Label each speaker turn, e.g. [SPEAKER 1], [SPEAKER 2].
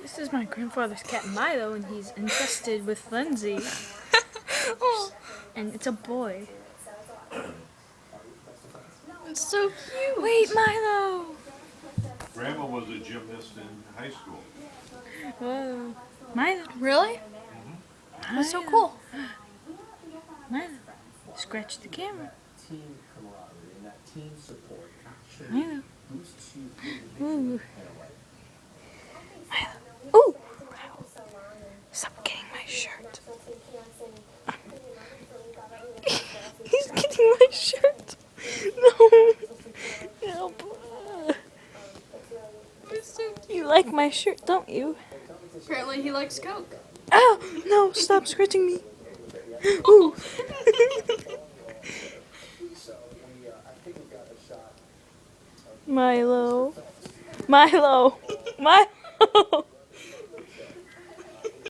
[SPEAKER 1] This is my grandfather's cat Milo, and he's infested with Lindsay.
[SPEAKER 2] Oh,
[SPEAKER 1] And it's a boy.
[SPEAKER 2] it's so cute.
[SPEAKER 1] Wait, Milo!
[SPEAKER 3] Grandma was a gymnast in high school.
[SPEAKER 1] Whoa. Milo.
[SPEAKER 2] Really? That's so cool.
[SPEAKER 1] Milo. Scratch the camera.
[SPEAKER 4] Team camaraderie and that team support actually
[SPEAKER 1] Milo.
[SPEAKER 4] boosts you
[SPEAKER 1] Ooh.
[SPEAKER 4] in a way.
[SPEAKER 1] Milo. Ooh! Stop getting my shirt. He's getting my shirt. No. Help.
[SPEAKER 2] It's so cute.
[SPEAKER 1] You like my shirt, don't you?
[SPEAKER 2] Apparently he likes Coke.
[SPEAKER 1] Ow! No, stop scratching me. Ooh. Milo. Milo. Milo.